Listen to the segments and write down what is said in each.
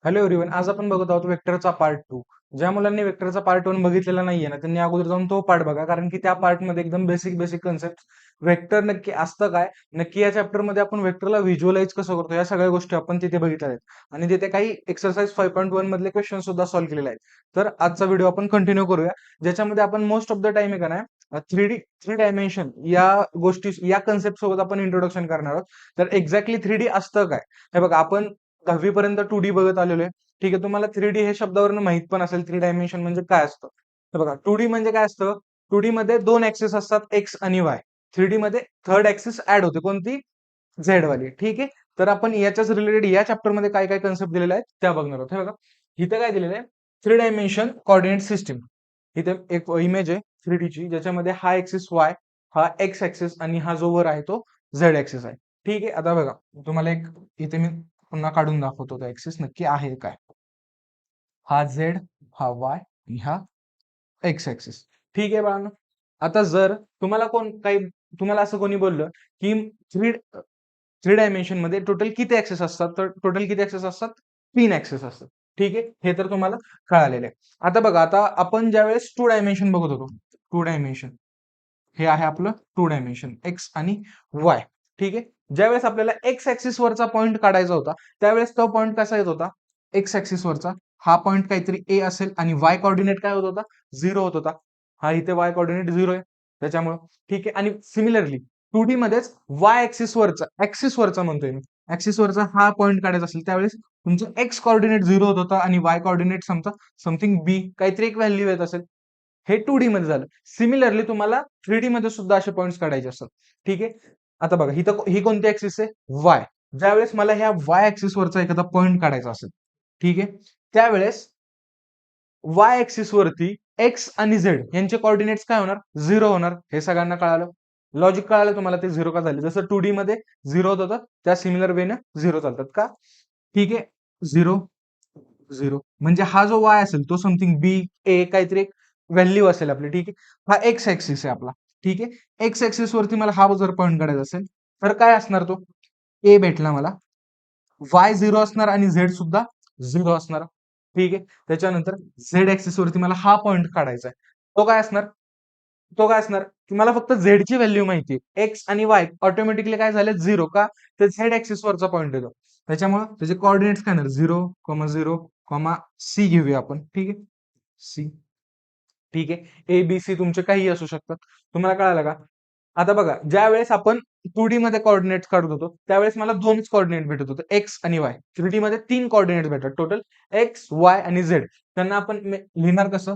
Hello everyone, आज आपण बघत आहोत वेक्टरचा पार्ट 2. ज्या मुलांनी वेक्टरचा पार्ट 1 बघितलेला नाहीये ना, त्यांनी अगोदर जाऊन तो पार्ट बघा. कारण की त्या पार्ट मध्ये एकदम बेसिक बेसिक कन्सेप्ट, वेक्टर नक्की असतं काय, नक्की या चॅप्टर मध्ये आपण वेक्टरला व्हिज्युअलाइज कसं करतो, या सगळ्या गोष्टी आपण तिथे बघितल्या आहेत. आणि तिथे काही एक्सरसाइज 5.1 मधले क्वेश्चन सुद्धा सॉल्व्ह केलेले आहेत. तर आजचा व्हिडिओ आपण कंटिन्यू करूया, ज्याच्यामध्ये आपण मोस्ट ऑफ द टाइम आहे का नाही, थ्री डायमेन्शन या गोष्टी, या कन्सेप्ट सोबत आपण इंट्रोडक्शन करणार आहोत. तर एक्झॅक्टली 3D असतं काय, हे बघा. आपण 10वी पर्यंत 2D बघत आलेलो आहे. ठीक आहे, तुम्हाला 3D हे शब्दावरून माहित पण असेल, 3 डायमेन्शन म्हणजे काय असतं. तर बघा, 2D म्हणजे काय असतं. 2D मध्ये दोन ऍक्सिस असतात, एक्स आणि वाय. 3D मध्ये थर्ड ऍक्सिस ऍड होते, कोणती? झेड वाली. ठीक आहे. तर आपण याच्याच रिलेटेड या चॅप्टर मध्ये काय काय कन्सेप्ट दिलेले आहेत त्या बघणार आहोत. हे बघा, इथे काय दिलेलं आहे, 3 डायमेन्शन कोऑर्डिनेट सिस्टीम. इथे एक इमेज आहे 3D ची, ज्याच्यामध्ये हा ऍक्सिस वाय, हा एक्स ऍक्सिस आणि हा जो वर आहे तो झेड ऍक्सिस आहे. ठीक आहे. आता बघा, तुम्हाला एक इथे मी पुन्हा काढून दाखवतो, तो ऍक्सिस नक्की आहे काय. हा झेड, हा वाय आणि हा एक्स ऍक्सिस. ठीक आहे बाळांनो. आता जर तुम्हाला तुम्हाला असं कोणी बोललं की थ्री थ्री डायमेन्शन मध्ये टोटल किती ऍक्सेस असतात, तर टोटल किती ऍक्सेस असतात? 3 ऍक्सेस असतात. ठीक आहे, हे तर तुम्हाला कळालेलं आहे. आता बघा, आता आपण ज्या वेळेस 2 डायमेन्शन बघत होतो, 2 डायमेन्शन हे आहे आपलं 2 डायमेन्शन, एक्स आणि वाय. ठीक आहे. ज्यावेळेस आपल्याला एक्स ऍक्सिस वरचा पॉईंट काढायचा होता, त्यावेळेस तो पॉईंट कसा येत होता? एक्स ऍक्सिस वरचा हा पॉईंट काहीतरी ए असेल आणि वाय कोऑर्डिनेट काय होत होता? 0 होत होता. हा इथे वाय कोऑर्डिनेट 0 आहे, त्याच्यामुळे. ठीक आहे. आणि सिमिलरली 2D मध्येच वाय ऍक्सिस वरचा म्हणतोय मी, ऍक्सिस वरचा हा पॉईंट काढायचा असेल, त्यावेळेस तुमचं एक्स कोऑर्डिनेट 0 होत होता आणि वाय कोऑर्डिनेट समथिंग बी काहीतरी एक व्हॅल्यू येत असेल. हे 2D मध्ये झालं. सिमिलरली तुम्हाला 3D मध्ये सुद्धा असे पॉईंट्स काढायचे असतात. ठीक आहे. आता बघा, ही कोणती ऍक्सिस आहे? वाय. ज्यावेळेस मला ह्या वाय ऍक्सिस वरचा एखादा पॉईंट काढायचा असेल, ठीक आहे, त्यावेळेस वाय ऍक्सिस वरती एक्स आणि झेड यांचे कोऑर्डिनेट्स काय होणार? 0 होणार. हे सगळ्यांना कळालं. लॉजिक कळालं तुम्हाला, ते 0 का झाले? जसं 2D मध्ये 0 होत होतं, त्या सिमिलर वेने 0 चालतात का? ठीक आहे. 0 0 म्हणजे हा जो वाय असेल तो समथिंग बी, ए काहीतरी एक व्हॅल्यू असेल आपली. ठीक आहे. हा एक्स ऍक्सिस आहे आपला. ठीक आहे. एक्स ऍक्सिस वरती मला हा जर पॉईंट काढायचा असेल, तर काय असणार तो? ए भेटला मला. वाय 0 असणार आणि झेड सुद्धा 0 असणार. ठीक आहे. त्याच्यानंतर झेड ऍक्सिस वरती मला हा पॉईंट काढायचा आहे. तो काय असणार? तो काय असणार की मला फक्त झेड ची व्हॅल्यू माहिती आहे. एक्स आणि वाय ऑटोमॅटिकली काय झाले? 0 का? ते झेड ऍक्सिस वरचा पॉईंट येतो. त्याच्यामुळे त्याचे कोऑर्डिनेट्स काय येणार? 0,0, सी घेऊया आपण. ठीक आहे. सी. ठीक आहे. ए बी सी तुमचे काही असू शकतात. तुम्हाला कळालं का? आता बघा, ज्या वेळेस आपण 2D मध्ये कोऑर्डिनेट्स काढत होतो, त्यावेळेस मला दोनच कोऑर्डिनेट भेटत होते, एक्स आणि वाय. 3D मध्ये 3 कोऑर्डिनेट्स भेटतात टोटल, एक्स, वाय आणि झेड. त्यांना आपण लिहिणार कसं?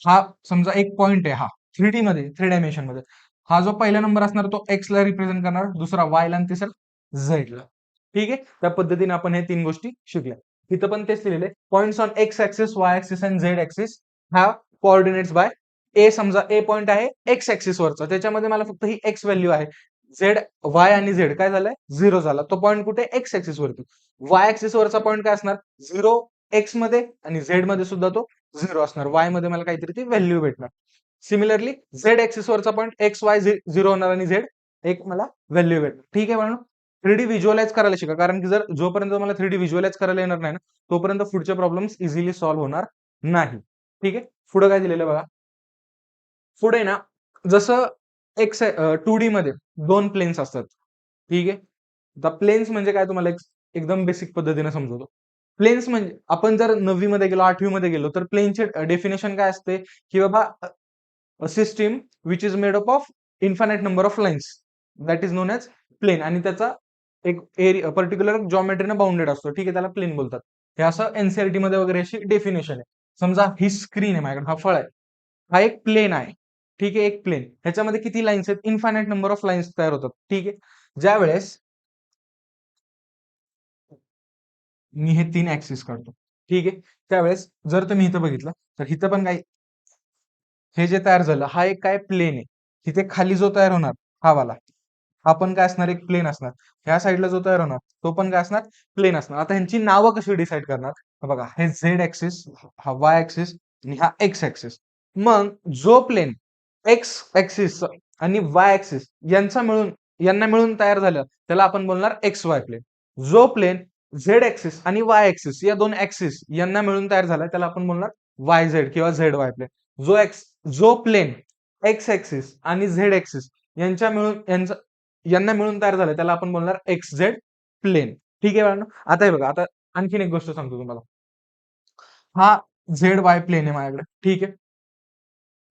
हा समजा एक पॉइंट आहे, हा 3D मध्ये, 3 डायमेन्शन मध्ये. हा जो पहिला नंबर असणार तो एक्स ला रिप्रेझेंट करणार, दुसरा वाय ला आणि तिसरा झेड ला. ठीक आहे. त्या पद्धतीने आपण हे 3 गोष्टी शिकल्या. तिथं पण तेच लिहिलेले, points on x axis, y axis and z axis have coordinates by A. समजा ए पॉइंट आहे एक्स ऍक्सिस वरचा, त्याच्यामध्ये मला फक्त ही एक्स व्हॅल्यू आहे. झेड, वाय आणि झेड काय झालंय? 0 झाला. तो पॉईंट कुठे? एक्स ऍक्सिस वरती. वाय ऍक्सिस वरचा पॉईंट काय असणार? 0 एक्स मध्ये आणि झेड मध्ये सुद्धा तो 0 असणार. वाय मध्ये मला काहीतरी ती व्हॅल्यू भेटणार. सिमिलरली झेड ऍक्सिस वरचा पॉईंट एक्स वाय 0 होणार आणि झेड एक मला व्हॅल्यू भेटणार. ठीक आहे म्हणून 3D व्हिज्युअलाइज करायला शिका, कारण की जर जोपर्यंत मला 3D व्हिज्युअलाइज करायला येणार नाही ना, तोपर्यंत पुढचे प्रॉब्लेम्स इझिली सॉल्व्ह होणार नाही. ठीक आहे. पुढे काय दिलेलं बघा. पुढे ना, जसं एक्स 2D मध्ये दोन प्लेन्स असतात. ठीक आहे. आता प्लेन्स म्हणजे काय, तुम्हाला एकदम बेसिक पद्धतीने समजवतो. प्लेन्स म्हणजे आपण जर 9वी मध्ये गेलो, 8वी मध्ये गेलो, तर प्लेनचे डेफिनेशन काय असते की बाबा, system which is made up of infinite number of lines, that is known as plane. आणि त्याचा एक एरिया पर्टिक्युलर जॉमेट्रीने बाउंडेड असतो. ठीक आहे, त्याला प्लेन बोलतात. हे असं एनसीईआरटी मध्ये वगैरे अशी डेफिनेशन आहे. समजा ही स्क्रीन आहे माझ्याकडे, हा फळ आहे, हा एक प्लेन आहे. ठीक आहे, एक प्लेन. ह्याच्यामध्ये किती लाईन्स आहेत? इन्फायनाइट नंबर ऑफ लाईन्स तयार होतात. ठीक आहे. ज्या वेळेस मी हे 3 ऍक्सिस काढतो, ठीक आहे, त्यावेळेस जर तुम्ही इथं बघितलं, तर इथं पण काही हे जे तयार झालं, हा एक काय प्लेन आहे. तिथे खाली जो तयार होणार, हा वाला, हा पण काय असणार? एक प्लेन असणार. ह्या साईडला जो तयार होणार, तो पण काय असणार? प्लेन असणार. आता ह्यांची नावं कशी डिसाईड करणार? तर बघा, हे झेड ऍक्सिस, हा वाय ऍक्सिस आणि हा एक्स ऍक्सिस. मग जो प्लेन एक्स ऍक्सिस आणि वाय ऍक्सिस यांना मिळून तयार झालं, त्याला आपण बोलणार एक्स वाय प्लेन. जो प्लेन झेड ऍक्सिस आणि वाय ऍक्सिस या दोन ऍक्सिस यांना मिळून तयार झाला, त्याला आपण बोलणार वाय झेड किंवा झेड वाय प्लेन. जो प्लेन एक्स ऍक्सिस आणि झेड ऍक्सिस यांना मिळून तयार झालं त्याला आपण बोलणार एक्स झेड प्लेन. ठीक आहे बाळांनो. आता हे बघा, आता आणखीन एक गोष्ट सांगतो तुम्हाला. हा झेड वाय प्लेन आहे माझ्याकडे. ठीक आहे.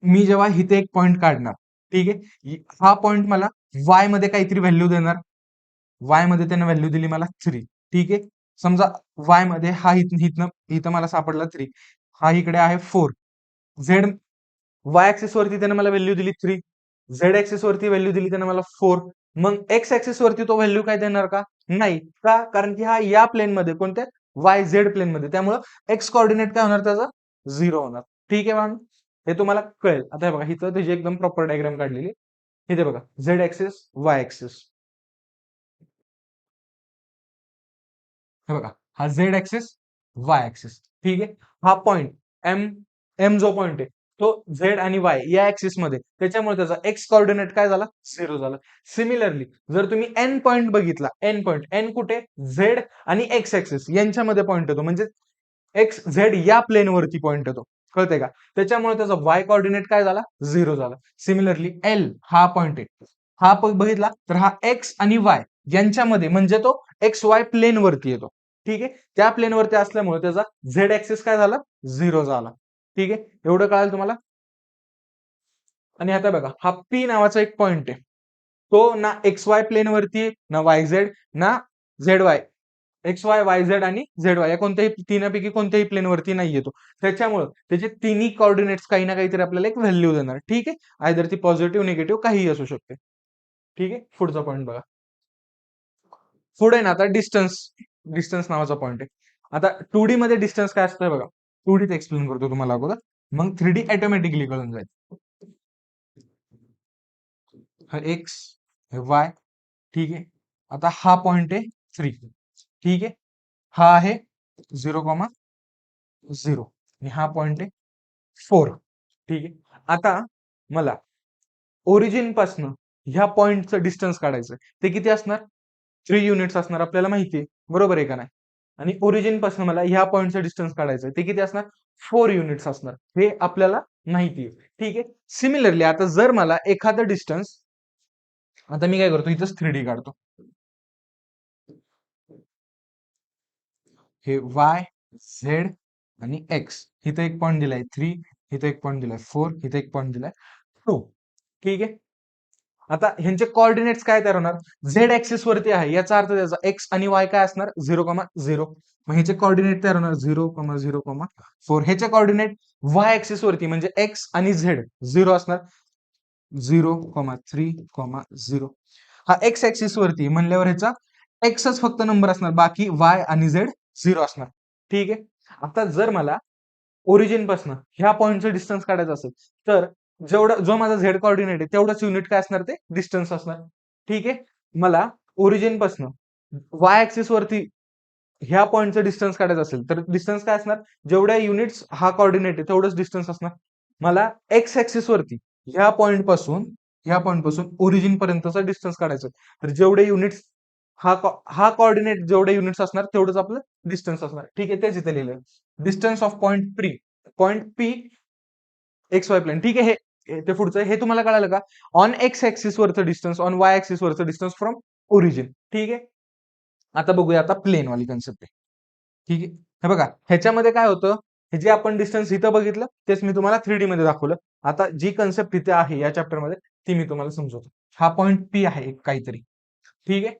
मी जेव्हा इथे एक पॉइंट काढणार, ठीक आहे, हा पॉइंट मला वाय मध्ये काहीतरी व्हॅल्यू देणार. वाय मध्ये त्याने व्हॅल्यू दिली मला 3. ठीक आहे. समजा वाय मध्ये हा इथनं इथं मला सापडला 3, हा इकडे आहे 4. झेड वाय ऍक्सिस वरती त्याने मला व्हॅल्यू दिली 3, झेड ऍक्सिस वरती व्हॅल्यू दिली त्याने मला 4. मग एक्स ऍक्सिस वरती तो व्हॅल्यू काय देणार का? नाही. का? कारण की हा या प्लेन मध्ये, कोणत्या वाय झेड प्लेन मध्ये, त्यामुळं एक्स कॉर्डिनेट काय होणार त्याचा? 0 होणार. ठीक आहे मॅम. हे तुम्हाला कळेल. आता हे बघा, इथं त्याची एकदम प्रॉपर डायग्राम काढलेली. इथे बघा, झेड ऍक्सिस वाय ऍक्सिस. हे बघा, हा झेड ऍक्सिस वाय ऍक्सिस. ठीक आहे. हा पॉइंट एम एम जो पॉइंट आहे तो झेड आणि वाय या ऍक्सिस मध्ये, त्याच्यामुळे त्याचा एक्स कॉर्डिनेट काय झाला? 0 झाला. सिमिलरली जर तुम्ही एन पॉइंट बघितला, एन पॉइंट, एन कुठे? झेड आणि एक्स ऍक्सिस यांच्यामध्ये पॉइंट येतो, म्हणजे एक्स झेड या प्लेन वरती पॉइंट येतो. कळतंय का? त्याच्यामुळे त्याचा वाय कॉर्डिनेट काय झाला? 0 झाला. सिमिलरली एल हा पॉइंट आहे, हा बघितला तर हा एक्स आणि वाय यांच्यामध्ये, म्हणजे तो एक्स वाय प्लेन वरती येतो. ठीक आहे. त्या प्लेन वरती असल्यामुळे त्याचा झेड ऍक्सिस काय झाला? 0 झाला. ठीक आहे. एवढं कळालं तुम्हाला? आणि आता बघा, हा पी नावाचा एक पॉइंट आहे, तो ना एक्स वाय प्लेन वरती आहे, ना वाय झेड, ना Z Y. X Y Y Z आणि झेड वाय या कोणत्याही तीनापैकी कोणत्याही प्लेन वरती नाही येतो. त्याच्यामुळे त्याचे तिन्ही कॉर्डिनेट्स काही ना काहीतरी आपल्याला एक व्हॅल्यू देणार. ठीक आहे. आयदर ती पॉझिटिव्ह निगेटिव्ह काहीही असू शकते. ठीक आहे. पुढचा पॉईंट बघा. पुढे ना आता डिस्टन्स, डिस्टन्स नावाचा पॉईंट आहे. आता 2D मध्ये डिस्टन्स काय असतं बघा. 2D एक्सप्लेन करतो तुम्हाला अगोदर, मग 3D ऑटोमॅटिकली कळून जाईल. हा एक्स, हे वाय. ठीक आहे. आता हा पॉइंट आहे 3. ठीक आहे. हा आहे 0,0 आणि हा पॉइंट आहे 4. ठीक आहे. आता मला ओरिजिन पासनं ह्या पॉइंटचं डिस्टन्स काढायचं, ते किती असणार? 3 युनिट्स असणार, आपल्याला माहिती आहे. बरोबर आहे का नाही? आणि ओरिजिन पासून मला ह्या पॉइंटचं डिस्टन्स काढायचं, ते किती असणार? 4 युनिट्स असणार. हे आपल्याला माहिती आहे. ठीक आहे. सिमिलरली आता जर मला एखादं डिस्टन्स, आता मी काय करतो, इथंच 3D काढतो. हे वाय झेड आणि एक्स, इथं एक पॉईंट दिलाय 3, इथं एक पॉईंट दिलाय 4, इथं एक पॉईंट दिलाय 2. ठीक आहे. आता ह्यांचे कोऑर्डिनेट्स काय तयार होणार? झेड ऍक्सिस वरती आहे, याचा अर्थ त्याचा एक्स आणि वाय काय असणार? 0,0. मग ह्याचे कोऑर्डिनेट तयार होणार 0,0,4. ह्याचे कोऑर्डिनेट वाय ऍक्सिस वरती, म्हणजे एक्स आणि झेड 0 असणार, 0,3,0. हा एक्स ऍक्सिस वरती म्हणल्यावर ह्याचा एक्सच फक्त नंबर असणार, बाकी वाय आणि झेड 0 असणार. ठीक आहे. आता जर मला ओरिजिन पासून ह्या पॉईंटचं डिस्टन्स काढायचं असेल, तर जेवढं जो माझा झेड कॉर्डिनेट आहे तेवढंच युनिट काय असणार? ते डिस्टन्स असणार. ठीक आहे. मला ओरिजिन पासून वाय ऍक्सिस वरती ह्या पॉईंटचं डिस्टन्स काढायचं असेल, तर डिस्टन्स काय असणार? जेवढ्या युनिट्स हा कॉर्डिनेट आहे तेवढंच डिस्टन्स असणार. मला एक्स ऍक्सिस वरती ह्या पॉईंट पासून ओरिजिन पर्यंतचा डिस्टन्स काढायचं, तर जेवढे युनिट्स हा कॉर्डिनेट जेवढे युनिट्स असणार तेवढंच आपलं डिस्टन्स असणार. ठीक आहे. तेच इथे लिहिलं, distance of point P x y plane. ठीक आहे. ते पुढचं हे तुम्हाला कळालं का? ऑन एक्स ऍक्सिस वरचं डिस्टन्स, ऑन वाय ऍक्सिस वरचं डिस्टन्स फ्रॉम ओरिजिन. ठीक आहे. आता बघूया, आता प्लेन वाली कन्सेप्ट आहे. ठीक आहे. हे बघा, ह्याच्यामध्ये काय होतं, हे जे आपण डिस्टन्स इथं बघितलं तेच मी तुम्हाला 3D मध्ये दाखवलं. आता जी कन्सेप्ट इथे आहे या चॅप्टर मध्ये ती मी तुम्हाला समजवतो. हा पॉइंट पी आहे एक काहीतरी. ठीक आहे.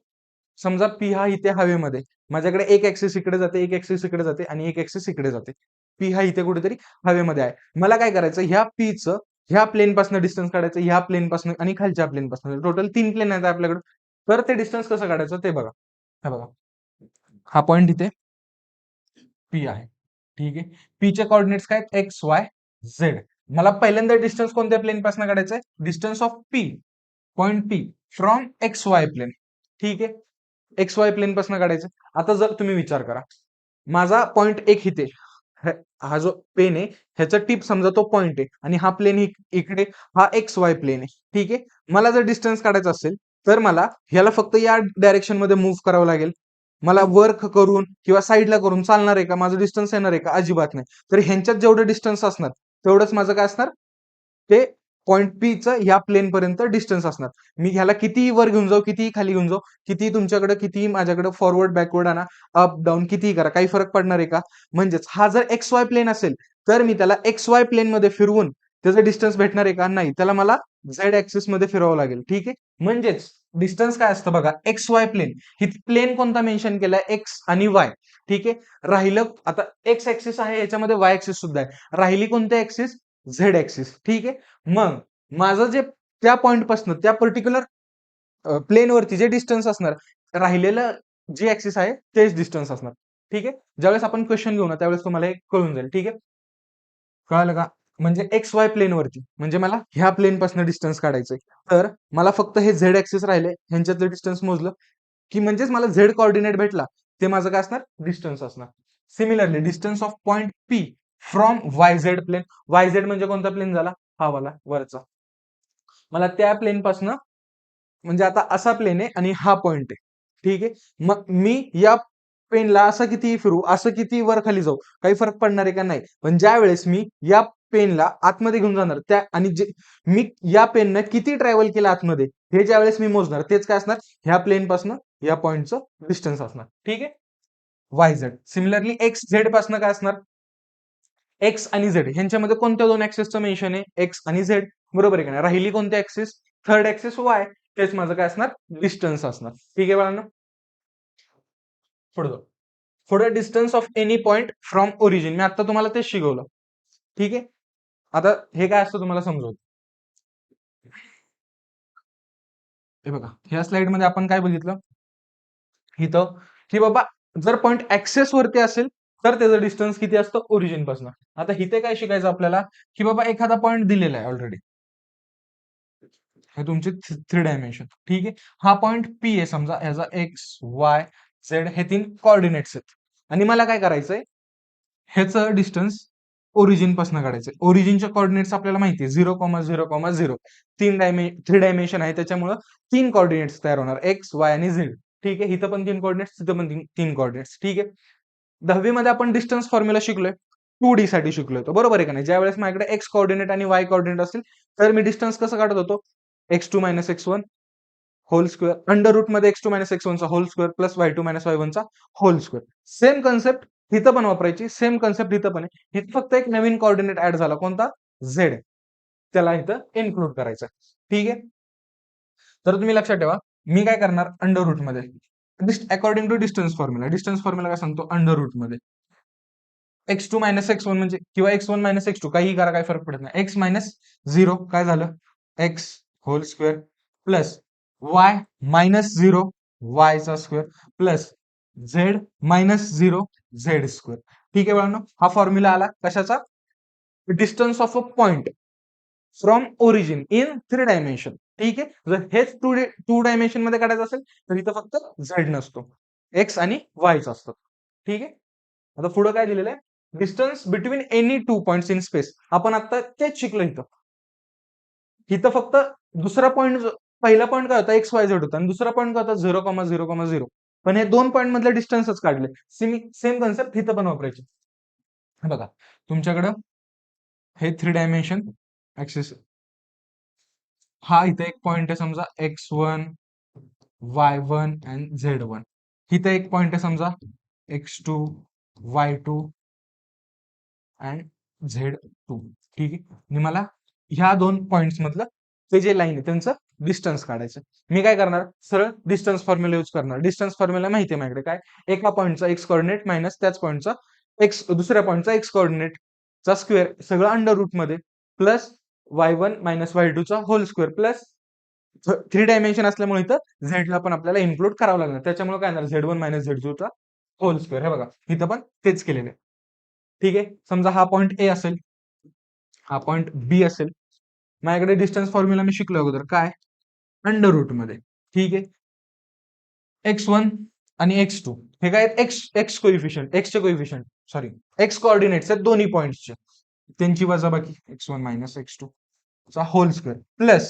समजा पी हा इथे हवेमध्ये, माझ्याकडे एक ऍक्सिस इकडे जाते, एक ऍक्सिस इकडे जाते आणि एक ऍक्सिस इकडे जाते. पी हा इथे कुठेतरी हवेमध्ये आहे. मला काय करायचं, ह्या पीचं ह्या प्लेन पासून डिस्टन्स काढायचं, ह्या प्लेन पासून आणि खालच्या प्लेन पासून, टोटल 3 प्लेन आहेत आपल्याकडे. तर ते डिस्टन्स कसं काढायचं ते बघा. हा बघा, हा पॉइंट इथे पी आहे. ठीक आहे. पीचे कॉर्डिनेट्स काय? X Y Z. मला पहिल्यांदा डिस्टन्स कोणत्या प्लेन पासून काढायचंय? Distance of P, point P from x y plane. ठीक आहे. एक्स वाय प्लेन पासून काढायचं. आता जर तुम्ही विचार करा, माझा पॉइंट एक इथे, हा जो पेन आहे ह्याचा टिप समजा तो पॉइंट आहे, आणि हा प्लेन इकडे, हा एक्स वाय प्लेन आहे. ठीक आहे. मला जर डिस्टन्स काढायचं असेल तर मला ह्याला फक्त या डायरेक्शन मध्ये मूव्ह करावं लागेल. मला वर्क करून किंवा साईडला करून चालणार आहे का, माझं डिस्टन्स येणार आहे का, अजिबात नाही. तर ह्यांच्यात जेवढं डिस्टन्स असणार तेवढंच माझं काय असणार, ते पॉइंट पी चं ह्या प्लेन पर्यंत डिस्टन्स असणार. मी ह्याला कितीही वर घेऊन जाऊ, कितीही खाली घेऊन जाऊ, कितीही तुमच्याकडे, कितीही माझ्याकडे फॉरवर्ड बॅकवर्ड आणा, अप डाऊन कितीही करा, काही फरक पडणार आहे का? म्हणजेच हा जर एक्स वाय प्लेन असेल तर मी त्याला एक्स वाय प्लेन मध्ये फिरवून त्याचं डिस्टन्स भेटणार आहे का? नाही, त्याला मला झेड ऍक्सिस मध्ये फिरवावं लागेल. ठीक आहे, म्हणजेच डिस्टन्स काय असतं बघा, एक्स वाय प्लेन, ही प्लेन कोणता मेन्शन केलाय, एक्स आणि वाय. ठीक आहे, राहिलं आता एक्स ऍक्सिस आहे, याच्यामध्ये वाय ऍक्सिस सुद्धा आहे, राहिली कोणती ऍक्सिस, झेड ऍक्सिस. ठीक आहे, मग माझं जे त्या पॉइंट पासून त्या पर्टिक्युलर प्लेन वरती जे डिस्टन्स असणार, राहिलेलं जे ऍक्सिस आहे तेच डिस्टन्स असणार. ठीक आहे, ज्यावेळेस आपण क्वेश्चन घेऊ ना त्यावेळेस तुम्हाला हे कळून जाईल. ठीक आहे, कळालं का? म्हणजे एक्स वाय प्लेन वरती म्हणजे मला ह्या प्लेन पासून डिस्टन्स काढायचंय, तर मला फक्त हे झेड ऍक्सिस राहिले, ह्यांच्यातलं डिस्टन्स मोजलं की म्हणजेच मला झेड कोऑर्डिनेट भेटला, ते माझं काय असणार, डिस्टन्स असणार. Similarly distance of point P from Y Z plane, Y Z म्हणजे कोणता प्लेन झाला, हा वाला वरचा, मला त्या प्लेन पासून, म्हणजे आता असा प्लेन आहे आणि हा पॉइंट आहे. ठीक आहे, मग मी या पेनला असं किती फिरू, असं किती वर खाली जाऊ, काही फरक पडणार आहे का, नाही. पण ज्या वेळेस मी या पेनला आतमध्ये घेऊन जाणार त्या, आणि जे मी या पेननं किती ट्रॅव्हल केलं आतमध्ये, हे ज्या वेळेस मी मोजणार तेच काय असणार, ह्या प्लेन पासून या पॉइंटचं डिस्टन्स असणार. ठीक आहे, Y Z. Similarly x Z पासून काय असणार, एक्स आणि झेड ह्यांच्यामध्ये कोणत्या दोन ऍक्सिसचं मेन्शन आहे, एक्स आणि झेड, बरोबर आहे का नाही. राहिली कोणती ऍक्सिस, थर्ड ऍक्सिस वाय, तेच माझं काय असणार, डिस्टन्स असणार. ठीक आहे बाळांनो, पुढे जाऊ. पुढे distance of any point from origin, मी आता तुम्हाला तेच शिकवलं. ठीक आहे, आता हे काय असतं तुम्हाला समजवतो. हे बघा, ह्या स्लाइड मध्ये आपण काय बघितलं इथं, की बाबा जर पॉइंट ऍक्सेस वरती असेल तर त्याचं डिस्टन्स किती असतं ओरिजिन पासून. आता इथे काय शिकायचं आपल्याला, की बाबा एखादा पॉइंट दिलेला आहे ऑलरेडी, हे तुमचे थ्री डायमेन्शन. ठीक आहे, हा पॉइंट पी आहे समजा, ह्याचा एक्स वाय झेड हे तीन कोऑर्डिनेट्स आहेत, आणि मला काय करायचंय, ह्याचं डिस्टन्स ओरिजिन पासून काढायचंय. ओरिजिनच्या कोऑर्डिनेट्स आपल्याला माहिती आहे 0,0,0. थ्री डायमेन्शन आहे त्याच्यामुळे तीन कोऑर्डिनेट्स तयार होणार, एक्स वाय आणि झेड. ठीक आहे, इथं पण तीन कोऑर्डिनेट्स, तिथं पण तीन कोऑर्डिनेट्स. ठीक आहे, 10वी मध्ये आपण डिस्टन्स फॉर्म्युला शिकलोय, 2D साठी शिकलोय तो, बरोबर आहे का नाही. ज्यावेळेस माझ्याकडे एक्स कोऑर्डिनेट आणि वाय कोऑर्डिनेट असेल तर मी डिस्टन्स कसं काढत होतो, x2 minus x1 whole square, under root मध्ये x2 मायनस x1 चा whole square plus y2 minus y1 चा होल स्क्वेअर. सेम कन्सेप्ट इथं पण वापरायची, सेम कन्सेप्ट इथं पण आहे. इथं फक्त एक नवीन कोऑर्डिनेट ऍड झाला, कोणता, झेड, त्याला इथं इन्क्लूड करायचं. ठीक आहे, तर तुम्ही लक्षात ठेवा, मी काय करणार, अंडर रूट मध्ये अकॉर्डिंग टू डिस्टन्स फॉर्म्युला काय सांगतो, अंडर रूट मध्ये x2 मायनस x1 म्हणजे, किंवा x1 मायनस x2 काही करा, काही फरक पडत नाही, x मायनस 0 काय झालं, x whole square plus y minus 0 y चा square plus z minus 0 z square. ठीक आहे बाळांनो, हा फॉर्म्युला आला कशाचा, distance of a point from origin in three dimension. ठीक आहे, जर हेच टू डायमेन्शन मध्ये काढायचं असेल तर इथं फक्त झेड नसतो, एक्स आणि वायच असतो. ठीक आहे, आता पुढे काय दिलेलं आहे, distance between any two points in space, आपण आता तेच शिकलो इथं. इथं फक्त दुसरा पॉईंट, पहिला पॉईंट काय होता, एक्स वाय झेड होता, आणि दुसरा पॉईंट काय होता, 0,0,0. पण हे दोन पॉईंट मधले डिस्टन्सच काढले. सेम कन्सेप्ट इथं पण वापरायची. हे बघा, तुमच्याकडं हे थ्री डायमेन्शन ऍक्सिस, हा इथे एक पॉइंट आहे समजा x1 y1 अँड z1, इथं एक पॉइंट आहे समजा x2 y2 अँड z2. ठीक आहे, आणि मला ह्या दोन पॉइंट्स मधलं ते जे लाईन आहे त्यांचं डिस्टन्स काढायचं. मी काय करणार, सरळ डिस्टन्स फॉर्म्युला यूज करणार. डिस्टन्स फॉर्म्युला माहिती आहे माझ्याकडे, काय, एका पॉइंटचा एक्स कोऑर्डिनेट मायनस त्याच पॉइंटचा एक्स, दुसऱ्या पॉइंटचा एक्स कोऑर्डिनेट चा स्क्वेअर, सगळं अंडर रूट मध्ये, प्लस y1 मायनस y2 चा whole square, plus three dimension असल्यामुळे इथं झेडला पण आपल्याला इन्क्लूड करावं लागणार, त्याच्यामुळे काय येणार, Z1 मायनस Z2 चा होल स्क्वेअर. हे बघा, इथं पण तेच केलेलं आहे. ठीक आहे, समजा हा पॉइंट ए असेल, हा पॉइंट बी असेल, माझ्याकडे डिस्टन्स फॉर्म्युला मी शिकलो अगोदर, काय, अंडर रूट मध्ये. ठीक आहे, x1 आणि x2 हे काय आहेत, एक्स एक्स कोइफिशियंट, एक्सचे कोइफिशियंट, सॉरी, एक्स कोऑर्डिनेट्स आहेत दोन्ही पॉइंट्सचे, त्यांची वजाबाकी x1 मायनस x2 चा whole square plus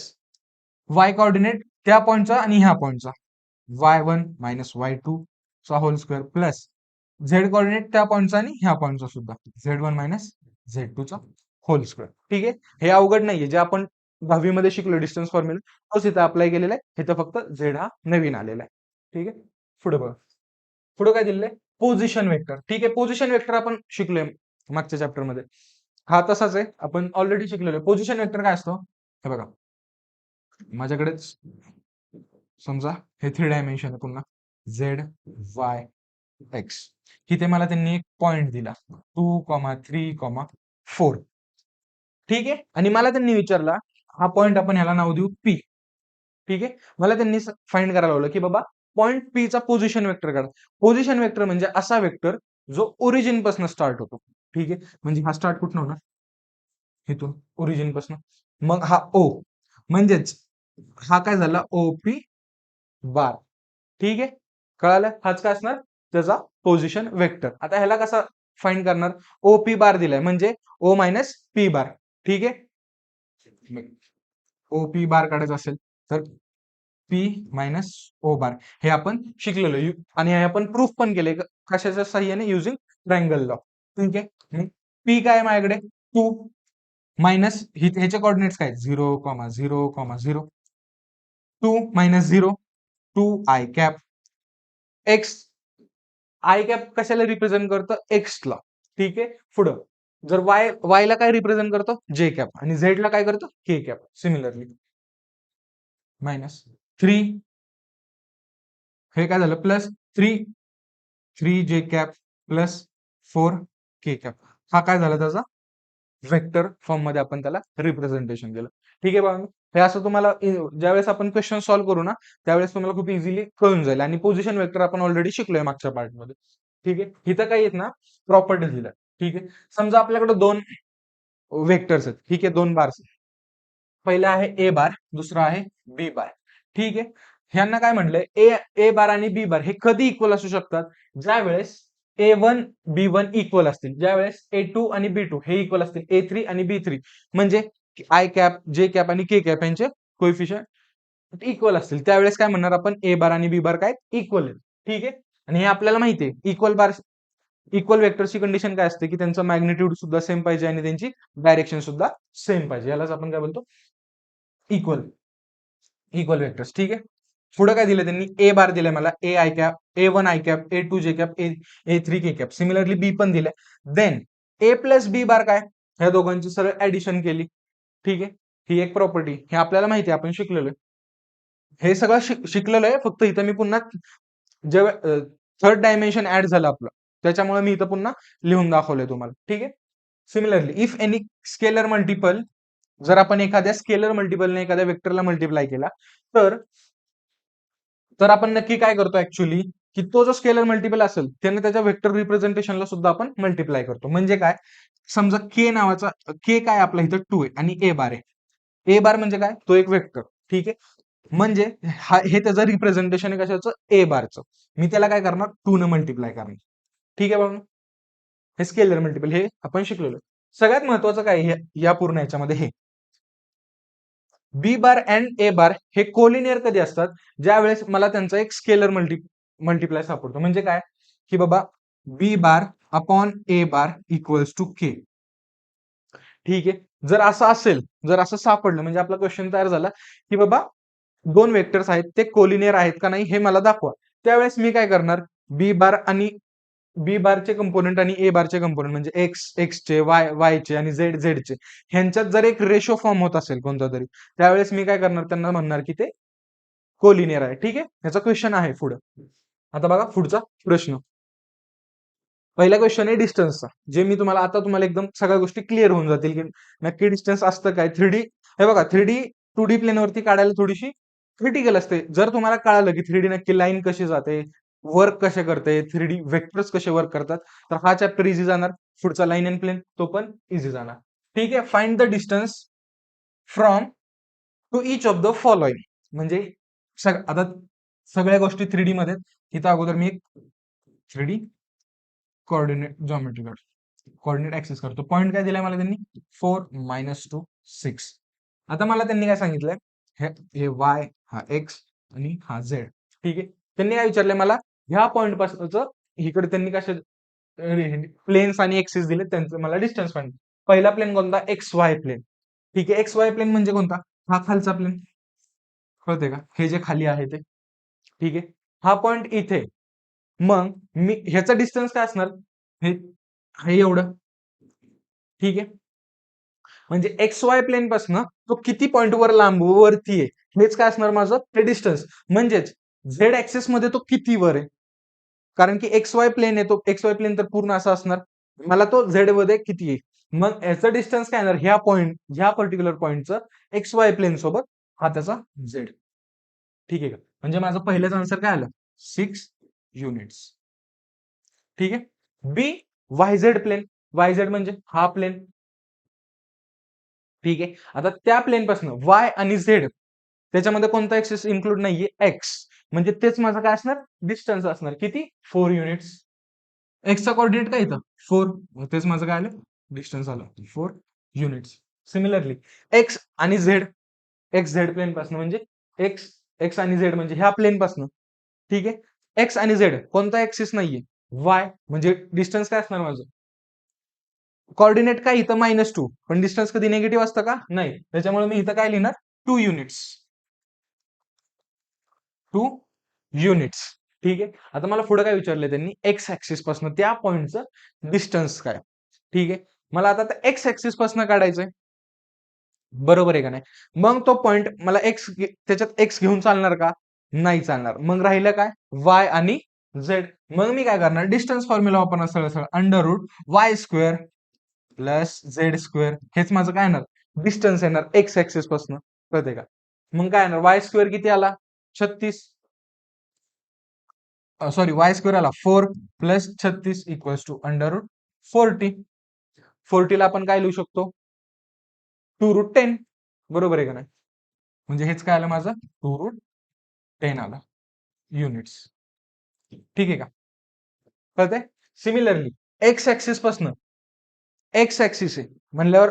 y coordinate त्या पॉइंटचा आणि ह्या पॉइंटचा y1 मायनस y2 चा whole square plus z coordinate त्या पॉईंटचा आणि ह्या पॉईंटचा सुद्धा Z1 मायनस Z2 चा होल स्क्वेअर. ठीक आहे, हे अवघड नाहीये, जे आपण 10वी मध्ये शिकलो डिस्टन्स फॉर्म्युला तोच इथं अप्लाय केलेला आहे. इथं फक्त झेड हा नवीन आलेला आहे. ठीक आहे, पुढे बघा. पुढे काय दिलेलं आहे? Position vector. ठीक आहे, पोझिशन वेक्टर आपण शिकलोय मागच्या चॅप्टर मध्ये. हा तसाच आहे, आपण ऑलरेडी शिकलेलो आहे. पोझिशन वेक्टर काय असतो? हे बघा, माझ्याकडेच समजा हे 3 डायमेन्शन आहे पुन्हा झेड वाय एक्स. इथे मला त्यांनी एक पॉइंट दिला 2,3,4. ठीक आहे, आणि मला त्यांनी विचारला हा पॉइंट आपण ह्याला नाव देऊ पी. ठीक आहे, मला त्यांनी फाइंड करायला लावलं की बाबा पॉइंट पी चा पोझिशन वेक्टर काढा. पोझिशन वेक्टर म्हणजे असा वेक्टर जो ओरिजिन पासून स्टार्ट होतो. ठीक आहे, म्हणजे हा स्टार्ट कुठून होणार? इथून ओरिजिन पासून. मग हा ओ म्हणजेच हा काय झाला ओपी बार. ठीक आहे, कळालं? हाच काय असणार त्याचा पोझिशन वेक्टर. आता ह्याला कसा फाइंड करणार? ओ पी बार दिलाय म्हणजे ओ मायनस पी बार. ठीक आहे, ओ पी बार काढायचं असेल तर पी मायनस ओ बार हे आपण शिकलेलो आणि हे आपण प्रूफ पण केले कशाच्या साह्याने युजिंग ट्रायंगल लॉ. ठीक आहे, पी काय माझ्याकडे 2 मायनस ह्याचे कोऑर्डिनेट्स काय 0,0,0 2 minus 0 2 i cap x. I cap कशाला रिप्रेझेंट करतं? एक्स ला. ठीक आहे, पुढं जर वाय ला काय रिप्रेझेंट करतो? जे कॅप. आणि झेड ला काय करतो? के कॅप. सिमिलरली मायनस 3 हे काय झालं प्लस 3 जे कॅप प्लस 4 के कॅप. हा काय झाला त्याचा वेक्टर फॉर्म मध्ये आपण त्याला रिप्रेझेंटेशन केलं. ठीक आहे बाबा, हे असं तुम्हाला ज्यावेळेस आपण क्वेश्चन सॉल्व्ह करू ना त्यावेळेस तुम्हाला खूप इझिली कळून जाईल. आणि पोझिशन वेक्टर आपण ऑलरेडी शिकलोय मागच्या पार्ट मध्ये. ठीक आहे, इथं काय येत ना प्रॉपर्टीज दिल्या. ठीक आहे, समजा आपल्याकडे दोन वेक्टर्स आहेत. ठीक आहे, दोन बार्स. पहिला आहे ए बार, दुसरा आहे बी बार. ठीक आहे, ह्यांना काय म्हटलंय ए बार आणि बी बार हे कधी इक्वल असू शकतात? ज्या वेळेस A1 B1 इक्वल असतील, ज्या वेळेस A2 आणि B2 हे इक्वल असतील, A3 आणि B3 म्हणजे आय कॅप जे कॅप आणि के कॅप यांचे कोएफिशियंट इक्वल असतील, त्यावेळेस काय म्हणणार आपण ए बार आणि बी बार काय इक्वल आहेत. ठीक आहे, आणि हे आपल्याला माहिती आहे इक्वल वेक्टरची कंडिशन काय असते की त्यांचं मॅग्निट्यूड सुद्धा सेम पाहिजे आणि त्यांची डायरेक्शन सुद्धा सेम पाहिजे. यालाच आपण काय बोलतो इक्वल इक्वल वेक्टर्स. ठीक आहे, पुढे काय दिलं त्यांनी ए बार दिलाय मला A i cap A1 i cap A2 j cap A3 k cap. Similarly B पण दिलंय. देन ए प्लस बी बार काय ह्या दोघांची सरळ ऍडिशन केली. ठीक आहे, ही एक प्रॉपर्टी हे आपल्याला माहिती आहे, आपण शिकलेलो आहे. हे सगळं शिकलेलं आहे, फक्त इथं मी पुन्हा जेव्हा थर्ड डायमेन्शन ऍड झालं आपलं त्याच्यामुळे मी इथं पुन्हा लिहून दाखवलंय तुम्हाला. ठीक आहे, similarly if any scalar multiple जर आपण एखाद्या स्केलर मल्टिपलने एखाद्या वेक्टरला मल्टिप्लाय केला तर तर आपण नक्की काय करतो ऍक्च्युली की तो जो स्केलर मल्टिपल असेल त्याने त्याच्या वेक्टर रिप्रेझेंटेशनला सुद्धा आपण मल्टिप्लाय करतो. म्हणजे काय, समजा के नावाचा के काय आपला इथं 2 आहे आणि ए बार आहे. ए बार म्हणजे काय, तो एक वेक्टर. ठीक आहे, म्हणजे हे त्याचं रिप्रेझेंटेशन आहे कशाचं ए बारचं. मी त्याला काय करणार 2 न मल्टिप्लाय करणार. ठीक आहे बाबा, हे स्केलर मल्टिपल हे आपण शिकलेलो. सगळ्यात महत्वाचं काय या पूर्ण याच्यामध्ये हे बी बार अँड ए बार हे कोलिनियर कधी असतात? ज्या वेळेस मला त्यांचा एक स्केलर मल्टिप्लाय सापडतो. म्हणजे काय की बाबा B bar upon A bar equals to k. ठीक आहे, जर असं असेल, जर असं सापडलं म्हणजे आपला क्वेश्चन तयार झाला की बाबा दोन वेक्टर्स आहेत ते कोलिनियर आहेत का नाही हे मला दाखवा. त्यावेळेस मी काय करणार बी बार आणि बी बारचे कंपोनेंट आणि ए बारचे कंपोनेंट म्हणजे एक्सचे वायचे आणि झेडचे ह्यांच्यात जर एक रेशो फॉर्म होत असेल कोणता तरी त्यावेळेस मी काय करणार त्यांना म्हणणार की ते कोलिनियर आहे. ठीक आहे, ह्याचा क्वेश्चन आहे पुढे. आता बघा पुढचा प्रश्न. पहिला क्वेश्चन आहे डिस्टन्सचा, जे मी तुम्हाला एकदम सगळ्या गोष्टी क्लिअर होऊन जातील की नक्की डिस्टन्स असतं काय. 3D हे बघा 3D 2D प्लेनवरती काढायला थोडीशी क्रिटिकल असते. जर तुम्हाला कळालं की 3D नक्की लाईन कशी जाते, वर्क कसे करते, 3D वेक्टर्स कसे वर्क करतात, तर हा चॅप्टर इझी जाणार. पुढचा लाईन अँड प्लेन तो पण इझी जाणार. ठीक आहे, find the distance from to each of the following. म्हणजे आता सगळ्या गोष्टी 3D मध्ये. इथं अगोदर मी एक 3D कोऑर्डिनेट जॉमेट्री काढतो, कोऑर्डिनेट ऍक्सेस करतो. पॉईंट काय दिलाय मला त्यांनी 4 -2 6. आता मला त्यांनी काय सांगितलंय हे वाय हा एक्स आणि हा झेड. ठीक आहे, त्यांनी काय विचारलंय मला ह्या पॉईंट पासूनच इकडे त्यांनी कशा प्लेन्स आणि एक्सिस दिले, त्यांचं मला डिस्टन्स फाइंड. पहिला प्लेन कोणता? X y plane. ठीक आहे, एक्स वाय प्लेन म्हणजे कोणता? हा खालचा प्लेन. कळते का? हे जे खाली आहे ते. ठीक आहे, हा पॉइंट इथे. मग मी ह्याचा डिस्टन्स काय असणार? हे हे एवढं. ठीक आहे, म्हणजे एक्स वाय प्लेन पासून तो किती पॉईंट वर लांब वरती आहे, हेच काय असणार माझं? ते डिस्टन्स. म्हणजेच झेड ऍक्सिस मध्ये तो किती वर आहे, कारण की एक्स वाय प्लेन आहे, तो एक्स वाय प्लेन तर पूर्ण असा असणार. मला तो झेड मध्ये किती आहे, मग याचं डिस्टन्स काय येणार? ह्या पॉईंट, ह्या पर्टिक्युलर पॉईंटचं एक्स वाय प्लेन सोबत हा त्याचा झेड. ठीक आहे का? म्हणजे माझं पहिल्याच आन्सर काय आलं? 6 युनिट्स. ठीक आहे. B y Z plane. Y Z म्हणजे हा प्लेन. ठीक आहे, आता त्या प्लेन पासून वाय आणि झेड त्याच्यामध्ये कोणता एक्सिस इन्क्लूड नाहीये? एक्स. म्हणजे तेच माझं काय असणार? डिस्टन्स असणार. किती? 4 युनिट्स. एक्सचा कोऑर्डिनेट काय इथं? 4. तेच माझं काय आलं? डिस्टन्स आलं 4 युनिट्स. सिमिलरली एक्स आणि झेड, एक्स झेड प्लेन पासून म्हणजे एक्स, एक्स आणि झेड म्हणजे ह्या प्लेन पासून. ठीक आहे, एक्स आणि झेड कोणता एक्सिस नाहीये? वाय. म्हणजे डिस्टन्स काय असणार माझं? कोऑर्डिनेट काय इथं -2, पण डिस्टन्स कधी निगेटिव्ह असतं का? नाही. त्याच्यामुळे मी इथं काय लिहिणार? 2 युनिट्स. 2 युनिट्स. ठीक आहे, आता मला पुढे काय विचारलंय त्यांनी? एक्स ऍक्सिस पासून त्या पॉइंटचं डिस्टन्स काय? ठीक आहे, मला आता एक्स ऍक्सिस पासून काढायचंय. बरोबर आहे का नाही? मग तो पॉइंट मला एक्स, त्याच्यात एक्स घेऊन चालणार का? नाही चालणार. मग राहिलं काय? वाय आणि झेड. मग मी काय करणार? डिस्टन्स फॉर्म्युला वापरणार सरळ सरळ. Under root Y square plus Z square. हेच माझं काय येणार? डिस्टन्स येणार एक्स ऍक्सिस पासून. कळते का? मग काय येणार? वाय स्क्वेअर किती आला? 36. सॉरी, वाय स्क्वेअर आला 4 plus 36 equals to under root 40. 40 ला आपण काय लिहू शकतो? 2√10. बरोबर आहे का नाही? म्हणजे हेच काय आलं माझं? 2√10 आला युनिट्स. ठीक आहे का? कळतंय? सिमिलरली एक्स ऍक्सिस पासून, एक्स ऍक्सिस आहे म्हणल्यावर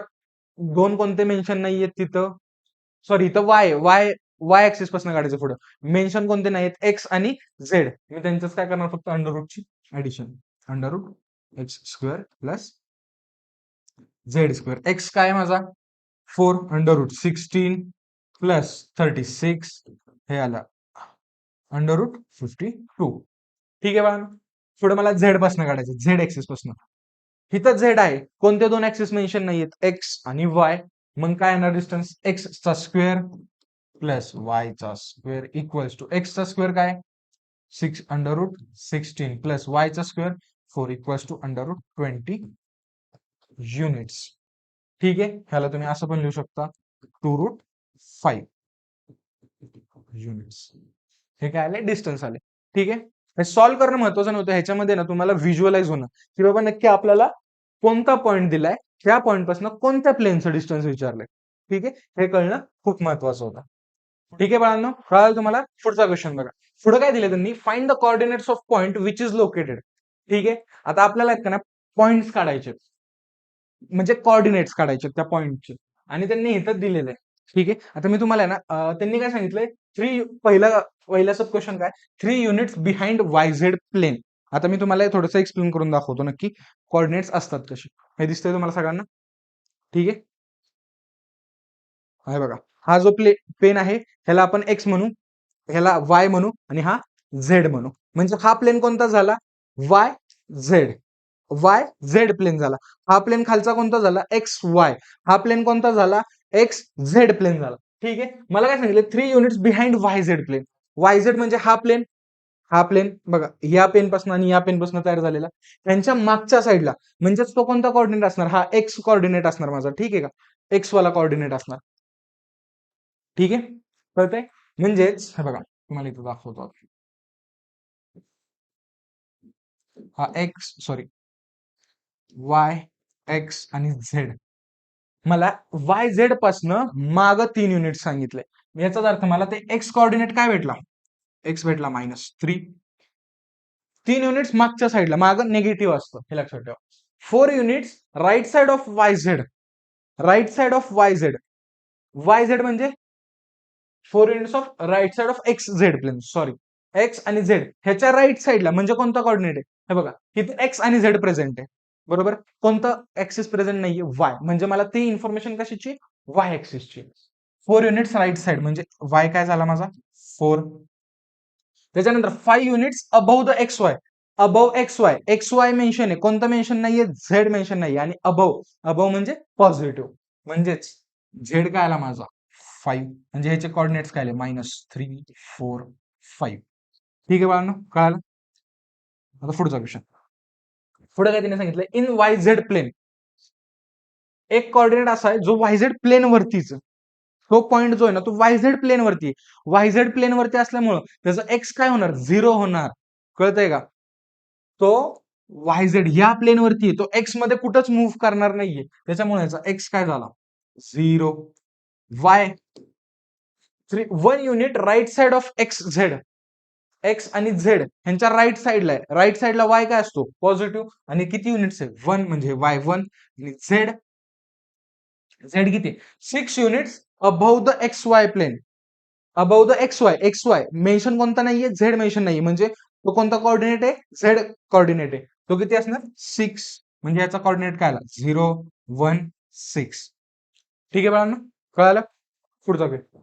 दोन कोणते मेन्शन नाहीयेत तिथं? सॉरी, इथं वाय वाय वाय ऍक्सिस पासून काढायचं पुढं. मेन्शन कोणते नाहीत? एक्स आणि झेड. मी त्यांचंच काय करणार? फक्त अंडर रूटची addition. Under root x square plus Z square. X काय माझा? 4 अंडर रूट 16 प्लस 36. हे आला अंडर रूट 52. ठीक आहे बाळा. पुढे मला झेड पासून काढायचं, झेड ऍक्सिस पासून. इथं झेड आहे, कोणते दोन ऍक्सिस मेन्शन नाहीयेत? एक्स आणि वाय. मग काय येणार डिस्टन्स? एक्स चा स्क्वेअर प्लस वाय चा स्क्वेअर इक्वल्स टू एक्स चा स्क्वेअर काय? 6 अंडर रूट 16 प्लस वाय चा square 4 equals to under root 20 units. ठीक आहे, ह्याला तुम्ही असं पण लिहू शकता 2√5 युनिट्स. हे काय आले? डिस्टन्स आले. ठीक आहे, हे सॉल्व्ह करणं महत्वाचं नव्हतं. ह्याच्यामध्ये ना तुम्हाला व्हिज्युअलाइज होणं, की बाबा नक्की आपल्याला कोणता पॉईंट दिलाय, त्या पॉईंट पासून कोणत्या प्लेनचं डिस्टन्स विचारलंय. ठीक आहे, हे कळणं खूप महत्वाचं होतं. ठीक आहे बाळांनो, कळालं तुम्हाला? पुढचा क्वेश्चन बघा. पुढे काय दिले त्यांनी? Find the coordinates of point which is located. ठीक आहे, आता आपल्याला आहेत का ना पॉइंट्स काढायचे, म्हणजे कोऑर्डिनेट्स काढायचे त्या पॉइंटचे, आणि त्यांनी इथं दिलेलं आहे. ठीक आहे, आता मी तुम्हाला आहे ना त्यांनी काय सांगितलंय? पहिला सब क्वेश्चन काय? 3 units behind Y Z plane. आता मी तुम्हाला थोडंसं एक्सप्लेन करून दाखवतो नक्की कोऑर्डिनेट्स असतात कसे. हे दिसतंय तुम्हाला सगळ्यांना? ठीक आहे, हा बघा, हा जो पेन आहे ह्याला आपण एक्स म्हणू, ह्याला वाय म्हणू, आणि हा झेड म्हणू. म्हणजे हा प्लेन कोणता झाला? Y Z. Y Z plane झाला. हा प्लेन खालचा कोणता झाला? X Y. हा प्लेन कोणता झाला? एक्स झेड प्लेन झाला. ठीक आहे, मला काय सांगितलं? 3 units behind Y Z plane. Y Z म्हणजे हा प्लेन, हा प्लेन बघा, या पेन पासून आणि या पेन पासून तयार झालेला. त्यांच्या मागच्या साईडला म्हणजेच तो कोणता कोऑर्डिनेट असणार? हा एक्स कोऑर्डिनेट असणार माझा. ठीक आहे का? एक्स वाला कोऑर्डिनेट असणार. ठीक आहे, कळतंय? म्हणजेच हे बघा, तुम्हाला इथं दाखवतो. हा एक्स, सॉरी, वाय, एक्स आणि झेड. मला वाय झेड पासनं माग 3 युनिट सांगितले. याचाच अर्थ मला ते एक्स कोऑर्डिनेट काय भेटला? एक्स भेटला -3. 3 युनिट्स मागच्या साईडला, माग निगेटिव्ह असतं, हे लक्षात ठेवा. 4 units right side of Y Z. Right side of Y Z. Y Z म्हणजे 4 units of right side of X Z plane. Sorry, X आणि झेड ह्याच्या राईट साईडला म्हणजे कोणता कॉर्डिनेट आहे हे बघा, इथे एक्स आणि झेड प्रेझेंट आहे बरोबर. कोणतं ऍक्सिस प्रेझेंट नाहीये, वाय, म्हणजे मला ती इन्फॉर्मेशन कशाची, वाय ऍक्सिसची. 4 युनिट्स राईट साइड म्हणजे वाय काय झाला माझा 4. त्याच्यानंतर 5 units above the x Y. Above x Y mention आहे, कोणतं मेन्शन नाहीये, झेड मेन्शन नाहीये. आणि अबव्ह म्हणजे पॉझिटिव्ह, म्हणजेच झेड काय आला माझा 5, म्हणजे ह्याचे कॉर्डिनेट्स काय आले -3, 4, 5. ठीक आहे बाळांनो, कळालं. आता पुढचा क्वेश्चन. पुढे काय तिने सांगितलं, इन वाय झेड प्लेन. एक कॉर्डिनेट असा आहे जो वाय झेड प्लेन वरतीच, तो पॉइंट जो आहे ना तो वायझेड प्लेन वरती, वायझेड प्लेन वरती असल्यामुळं त्याचा एक्स काय होणार, 0 होणार. कळतंय का. तो वायझेड या प्लेन वरती आहे, तो एक्स मध्ये कुठंच मूव्ह करणार नाहीये, त्याच्यामुळे याचा एक्स काय झाला 0. Y 1 unit right side of X Z. X आणि झेड यांच्या राईट साइडला आहे, राईट साइडला वाय काय असतो पॉझिटिव्ह. आणि किती युनिट्स आहे 1, म्हणजे वाय 1. आणि झेड झेड किती 6 units above the x y plane. Above the x Y mention कोणता नाहीये, झेड मेन्शन नाहीये, म्हणजे तो कोणता कॉर्डिनेट आहे, झेड कॉर्डिनेट आहे. तो किती असणार 6, म्हणजे याचा कॉर्डिनेट काय आला 0, 1, 6. ठीक आहे बाळांनो, कळालं. पुढचा क्वेश्चन.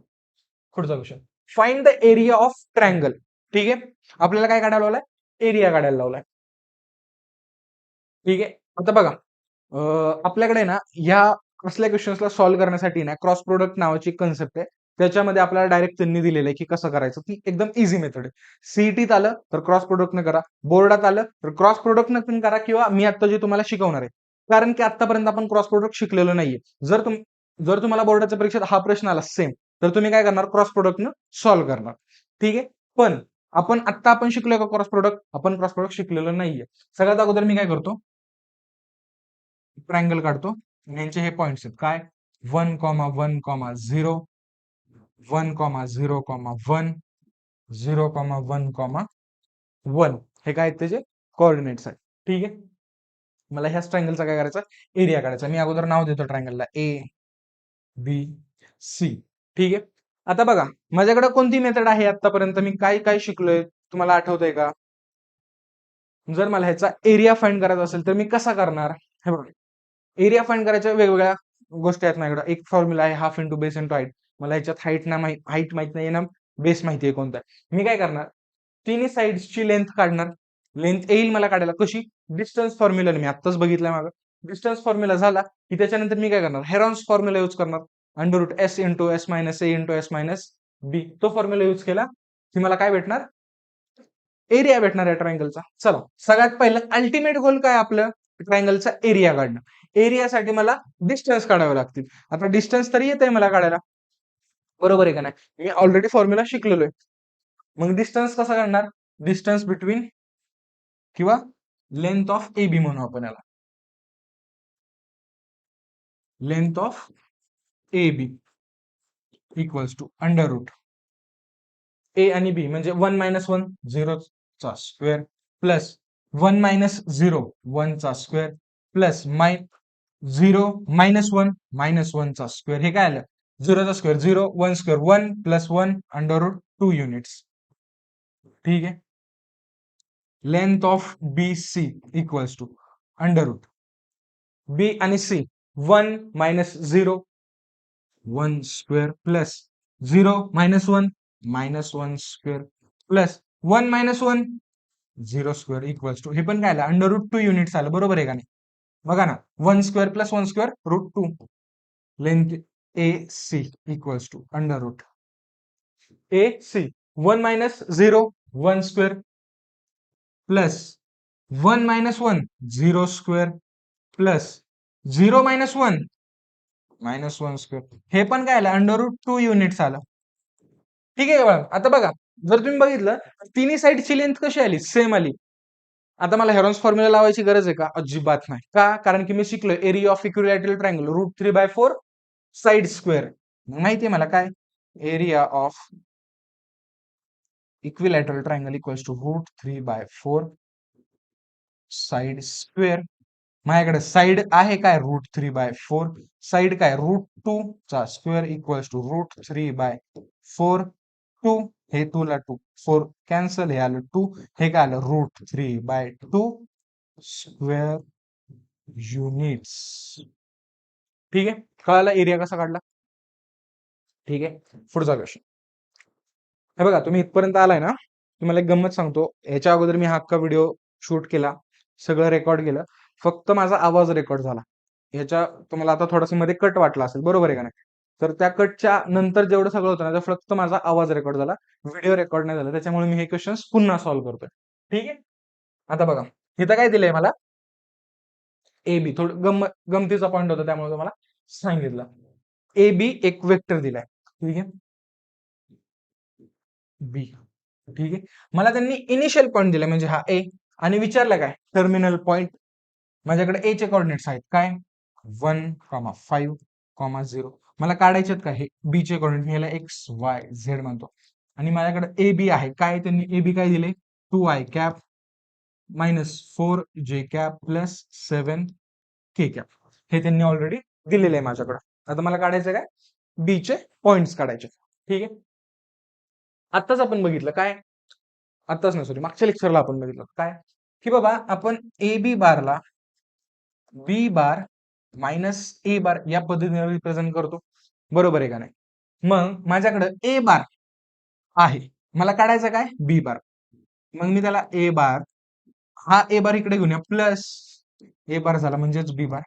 पुढचा question, find the area of triangle. ठीक आहे, आपल्याला काय काढायला लावलाय, एरिया काढायला लावलाय. ठीक आहे, आता बघा आपल्याकडे ना या असल्या क्वेश्चन्सला सॉल्व्ह करण्यासाठी ना क्रॉस प्रोडक्ट नावाची कन्सेप्ट आहे. त्याच्यामध्ये आपल्याला डायरेक्ट त्यांनी दिलेलं आहे की कसं करायचं, ती एकदम इझी मेथड आहे. सीईटीत आलं तर क्रॉस प्रोडक्टनं करा, बोर्डात आलं तर क्रॉस प्रोडक्टनं पण करा, किंवा मी आता जे तुम्हाला शिकवणार आहे. कारण की आतापर्यंत आपण क्रॉस प्रोडक्ट शिकलेलो नाहीये. जर तुम्हाला बोर्डाच्या परीक्षेत हा प्रश्न आला सेम, तर तुम्ही काय करणार, क्रॉस प्रोडक्टनं सॉल्व्ह करणार. ठीक आहे, पण आपण शिकलोय का क्रॉस प्रोडक्ट, आपण क्रॉस प्रोडक्ट शिकलेलो नाहीये. सगळ्यात अगोदर मी काय करतो, ट्रायंगल काढतो आणि यांचे हे पॉइंट्स आहेत काय 1,1,0, 1,0,1, 0,1,1. हे काय आहेत त्याचे कोऑर्डिनेट्स आहेत. ठीक आहे, मला ह्याच ट्रायंगलचा काय करायचा, एरिया काढायचा. मी अगोदर नाव देतो ट्रायंगलला ABC. ठीक आहे, आता बघा माझ्याकडे कोणती मेथड आहे, आतापर्यंत मी काय काय शिकलोय तुम्हाला आठवतंय का. जर मला ह्याचा एरिया फाइंड करायचा असेल तर मी कसा करणार, हे बघा एरिया फाइंड करायच्या वेगवेगळ्या गोष्टी आहेत माझ्याकडे. एक फॉर्म्युला आहे half into base into height. मला ह्याच्यात हाईट माहित नाही ना, बेस माहिती आहे कोणता आहे. मी काय करणार, तिन्ही साइड्सची लेंथ काढणार. लेंथ येईल मला काढायला कशी, डिस्टन्स फॉर्म्युला मी आत्ताच बघितलंय मागं. डिस्टन्स फॉर्म्युला झाला की त्याच्यानंतर मी काय करणार, हेरॉन्स फॉर्म्युला यूज करणार. √s इंटू एस मायनस ए इंटू एस मायनस बी. तो फॉर्म्युला यूज केला की मला काय भेटणार, एरिया भेटणार आहे ट्रायंगलचा. चला सगळ्यात पहिलं अल्टिमेट गोल काय आपलं, ट्रायंगलचा एरिया काढणं. एरियासाठी मला डिस्टन्स काढावे लागतील. आता डिस्टन्स तरी येत आहे मला काढायला, बरोबर आहे का नाही, मी ऑलरेडी फॉर्म्युला शिकलेलो आहे. मग डिस्टन्स कसा काढणार, डिस्टन्स बिटवीन किंवा लेंथ ऑफ ए बी म्हणू आपण याला, length of A B equals to under root A आणि बी, म्हणजे 1 - 1 0 चा स्क्वेअर, प्लस 1 - 0 1 चा स्क्वेअर, प्लस 0 - 1 चा स्क्वेअर. हे काय आलं 0 चा square 0, 1 square 1, plus 1 under root 2 units. ठीक आहे, length of B C equals to under root B आणि C 1 - 0 1 square, plus 0 - 1 square, plus 1 - 1 0 square equals to, हे पण काय आलं अंडर रूट 2 युनिट्स आलं, बरोबर आहे का नाही. बघा ना 1 square plus 1 square √2. Length A C equals to under root A C 1 - 0 1 square, plus 1 - 1 0 square, plus 0 - 1 -1 square. हे पण काय आलं अंडर रूट 2 युनिट्स आलं. ठीक आहे बघा, आता बघा जर तुम्ही बघितलं तिन्ही साईडची लेंथ कशी आली, सेम आली. आता मला हेरॉन्स फॉर्म्युला लावायची गरज आहे का, अजिबात नाही. का, कारण की मी शिकलोय area of equilateral triangle √3/4 side square. माहितीये मला काय, area of equilateral triangle equals to √3/4 side square. माझ्याकडे साइड आहे काय √3/4, साइड काय √2 चा स्क्वेअर इक्वल्स टू √3/4 टू, हे 2 ला 2, 4 कॅन्सल, हे आलं 2, हे काय आलं √3/2 स्क्वेअर युनिट्स. ठीक आहे, कळाला एरिया कसा काढला. ठीक आहे, पुढचा क्वेश्चन. हे बघा, तुम्ही इथपर्यंत आलाय ना. तुम्हाला एक गंमत सांगतो. ह्याच्या अगोदर मी हा अख्खा व्हिडिओ शूट केला, सगळं रेकॉर्ड केलं, फक्त माझा आवाज रेकॉर्ड झाला. ह्याच्या तुम्हाला आता थोडासा मध्ये कट वाटला असेल, बरोबर आहे का नाही. तर त्या कटच्या नंतर जेवढं सगळं होतं ना, तर फक्त माझा आवाज रेकॉर्ड झाला, व्हिडिओ रेकॉर्ड नाही झाला. त्याच्यामुळे मी हे क्वेश्चन्स पुन्हा सॉल्व्ह करतोय. ठीक आहे, आता बघा इथं काय दिलंय मला, ए बी. थोडं गमतीचा पॉईंट होता त्यामुळे तुम्हाला सांगितलं. ए बी एक वेक्टर दिलाय. ठीक आहे, बी. ठीक आहे, मला त्यांनी इनिशियल पॉईंट दिले म्हणजे हा ए, आणि विचारलं काय टर्मिनल पॉईंट. माझ्याकडे ए चे कोऑर्डिनेट्स आहेत काय 1,5,0. मला काढायचे आहेत काय हे बी चे कोऑर्डिनेट, ह्याला एक्स वाय झेड म्हणतो. आणि माझ्याकडे ए बी आहे काय, त्यांनी ए बी काय दिले 2i -4j +7k. हे त्यांनी ऑलरेडी दिलेले आहे माझ्याकडे. आता मला काढायचं काय बी चे पॉइंट्स काढायचे. ठीक आहे, आत्ताच आपण बघितलं काय, आत्ताच नाही सॉरी मागच्या लेक्चरला आपण बघितलं काय, की बाबा आपण ए बी बारला बी बार मायनस ए बार या पद्धतीने रिप्रेझेंट करतो, बरोबर आहे का नाही. मग माझ्याकडे ए बार आहे, मला काढायचं काय बी बार. मग मी त्याला ए बार, हा ए बार इकडे घेऊन या, प्लस ए बार झाला म्हणजेच बी बार.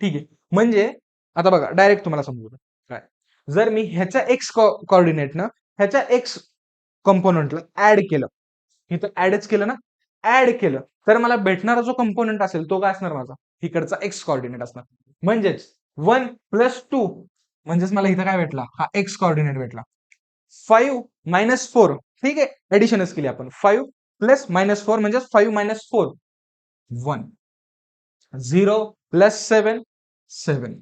ठीक आहे, म्हणजे आता बघा डायरेक्ट तुम्हाला समजू काय, जर मी ह्याच्या एक्स कोऑर्डिनेटनं ह्याच्या एक्स कंपोनंटला ऍड केलं, इथं ऍडच केलं ना, ऍड केलं, तर मला भेटणारा जो कंपोनंट असेल तो काय असणार माझा इकडचा एक्स कोऑर्डिनेट असणार. म्हणजेच 1 + 2 म्हणजेच मला इथं काय भेटला, हा एक्स कोऑर्डिनेट भेटला. 5 - 4, ठीक आहे, ऍडिशनच केली आपण. 5 + -4 म्हणजे 5 - 4 1, 0 + 7 7.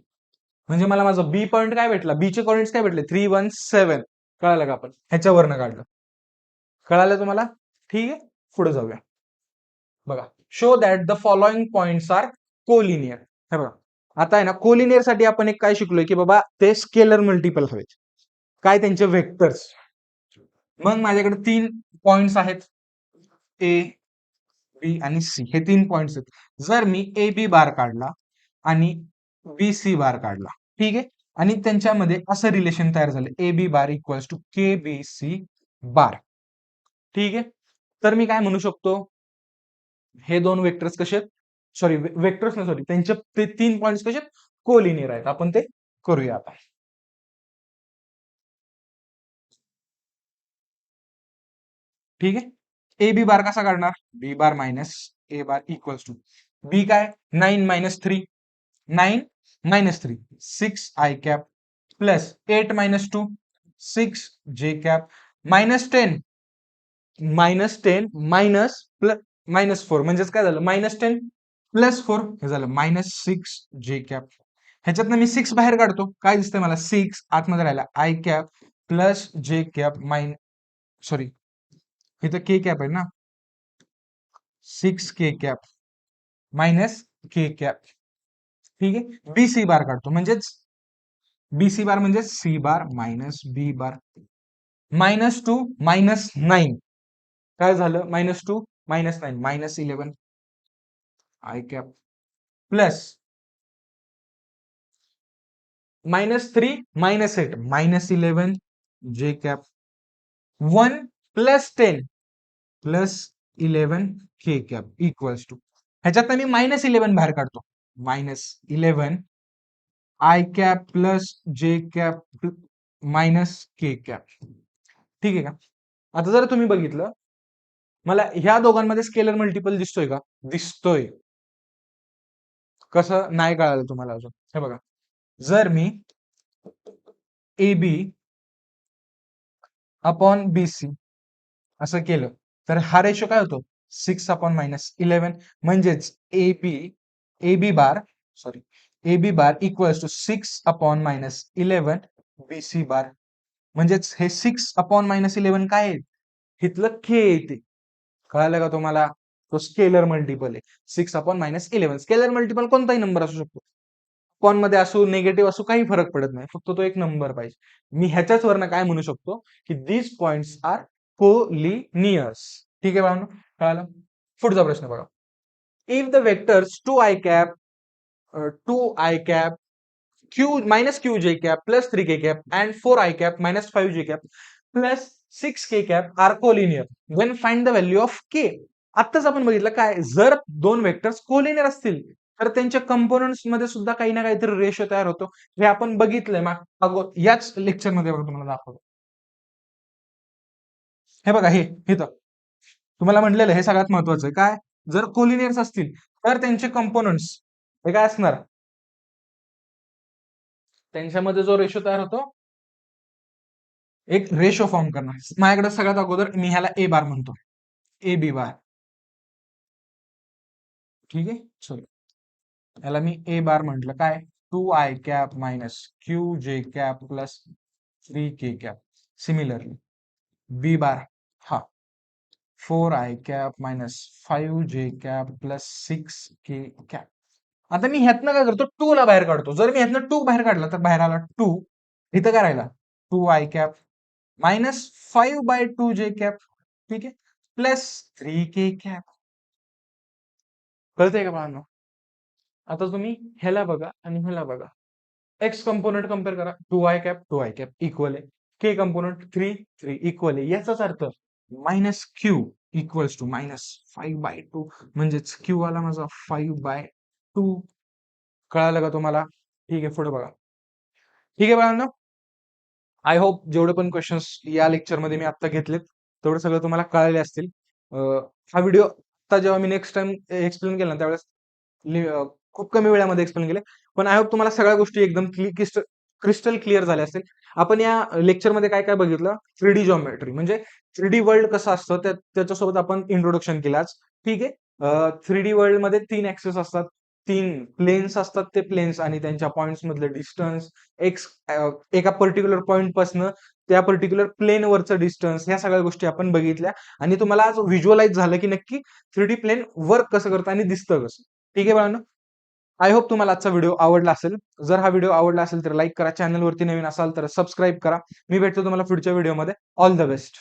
म्हणजे मला माझा बी पॉईंट काय भेटला, बी चे कोऑर्डिनेट्स काय भेटले 3 1 7. कळालं का, आपण ह्याच्यावरनं काढलं. कळालं तुम्हाला. ठीक आहे, पुढे जाऊया. बघा, show that the following points are collinear. हे बघा, आता आहे ना कोलिनियर साठी आपण एक काय शिकलोय, की बाबा ते स्केलर मल्टिपल हवेत, काय त्यांचे वेक्टर्स. मग माझ्याकडे 3 पॉइंट्स आहेत, ए बी आणि सी, हे 3 पॉइंट्स आहेत. जर मी ए बी बार काढला आणि बी सी बार काढला, ठीक आहे, आणि त्यांच्यामध्ये असं रिलेशन तयार झालं A B bar equals to k B C bar. ठीक आहे, तर मी काय म्हणू शकतो, हे दोन वेक्टर्स कसे, सॉरी वेक्टर्स ना, सॉरी त्यांचे ते 3 पॉइंट्स कसे कोलिनियर आहेत. आपण ते करूया आता. ठीक आहे, ए बी बार कसा काढणार, B bar minus A bar equals to B काय 9 - 3, 9 - 3 6i प्लस 8 - 2 6j -10 -10 -4 म्हणजेच काय झालं -10 +4 हे झालं -6j. ह्याच्यातनं मी 6 बाहेर काढतो, काय दिसतंय मला 6 आतमध्ये राहिला i प्लस j सॉरी इथं k आहे ना, 6k -k. ठीक आहे, बी सी बार काढतो, म्हणजेच बी सी बार म्हणजे सी बार मायनस बी बार. -2 -9 काय झालं, -2 -9 -11 i plus -3 -8 -11 j 1 + 10 +11 k equals to, ह्याच्यात मी -11 बाहेर काढतो, -11 i प्लस j -k. ठीक आहे का. आता जर तुम्ही बघितलं, मला ह्या दोघांमध्ये स्केलर मल्टिपल दिसतोय का, दिसतोय. कसं नाही कळालं तुम्हाला अजून, हे बघा, जर मी A B upon B C असं केलं, तर हा रेशो काय होतो 6/-11. म्हणजेच A B bar sorry A B bar equals to 6/-11 B C bar. म्हणजेच हे 6/-11 काय आहे, इथलं के येते. कळालं का तुम्हाला, तो स्केलर मल्टिपल आहे 6/-11. स्केलर मल्टिपल कोणताही नंबर असू शकतो. मध्ये असू, निगेटिव्ह असू, काही फरक पडत नाही. फक्त तो एक नंबर पाहिजे. मी ह्याच्याच वरनं काय म्हणू शकतो, की दीज पॉइंट्स आर कोलिनियस. ठीक आहे बाळांनो, कळालं? पुढचा प्रश्न बघा. If the vectors 2i cap, 2i cap, q minus qj cap plus 3k cap and 4i cap minus 5j cap plus 6k cap are collinear, then find the value of k. आत्ताच आपण बघितलं काय, जर दोन vectors collinear असतील तर त्यांच्या components मध्ये सुद्धा काही ना काहीतरी रेशो तयार होतो. हे आपण बघितलंय याच लेक्चर मध्ये बघा, तुम्हाला दाखवतो. हे बघा, हे इथं तुम्हाला म्हटलेलं हे सगळ्यात महत्वाचं आहे. काय, जर कोलिनियर्स असतील तर त्यांचे कंपोनंट्स हे काय असणार, त्यांच्यामध्ये जो रेशो तयार होतो, एक रेशो फॉर्म करणार. माझ्याकडे सगळ्यात अगोदर मी ह्याला ए बार म्हणतो, ए बी बार. ठीक आहे, चलो याला मी ए बार म्हटलं. काय, 2i cap minus Q J cap plus 3k cap. Similarly B bar, हा 4i cap minus 5j cap plus 6k cap. आता मी ह्यातनं काय करतो, 2 ला बाहेर काढतो. जर मी ह्यातनं 2 बाहेर काढला तर बाहेर आला 2. इथं काय राहिला, 2i cap minus 5/2j cap. ठीक आहे, प्लस 3k कॅप. कळतंय का बाळांनो? आता तुम्ही ह्याला बघा आणि ह्याला बघा. एक्स कंपोनंट कम्पेअर करा. 2i कॅप इक्वल आहे. के कंपोनंट 3 इक्वल आहे. याचाच अर्थ minus Q equals to minus 5/2, म्हणजेच क्यू आला माझा 5/2. कळालं का तुम्हाला? ठीक आहे, पुढे बघा. ठीक आहे बाळांनो, आय होप जेवढे पण क्वेश्चन्स या लेक्चरमध्ये मी आता घेतलेत तेवढं सगळं तुम्हाला कळाले असतील. हा व्हिडिओ आता जेव्हा मी नेक्स्ट टाइम एक्सप्लेन केला ना, त्यावेळेस खूप कमी वेळामध्ये एक्सप्लेन केले. पण आय होप तुम्हाला सगळ्या गोष्टी एकदम क्रिस्टल क्लिअर झाल्या असतील. आपण या लेक्चरमध्ये काय काय बघितलं, 3D जॉमेट्री म्हणजे 3D वर्ल्ड कसं असतं त्याच्यासोबत आपण इंट्रोडक्शन केलं आज. ठीक आहे, 3D वर्ल्ड मध्ये 3 ऍक्सेस असतात, 3 प्लेन्स असतात. ते प्लेन्स आणि त्यांच्या पॉइंट्स मधले डिस्टन्स, एका पर्टिक्युलर पॉइंट पासन त्या पर्टिक्युलर प्लेन वरचं डिस्टन्स, ह्या सगळ्या गोष्टी आपण बघितल्या आणि तुम्हाला आज व्हिज्युअलाइज झालं की नक्की 3D प्लेन वर्क कसं करतं आणि दिसतं कसं. ठीक आहे बाळांनो, आय होप तुम्हाला आजचा व्हिडिओ आवडला असेल. जर हा व्हिडिओ आवडला असेल तर लाईक करा, चॅनलवरती नवीन असाल तर सबस्क्राईब करा. मी भेटतो तुम्हाला पुढच्या व्हिडिओमध्ये. All the best.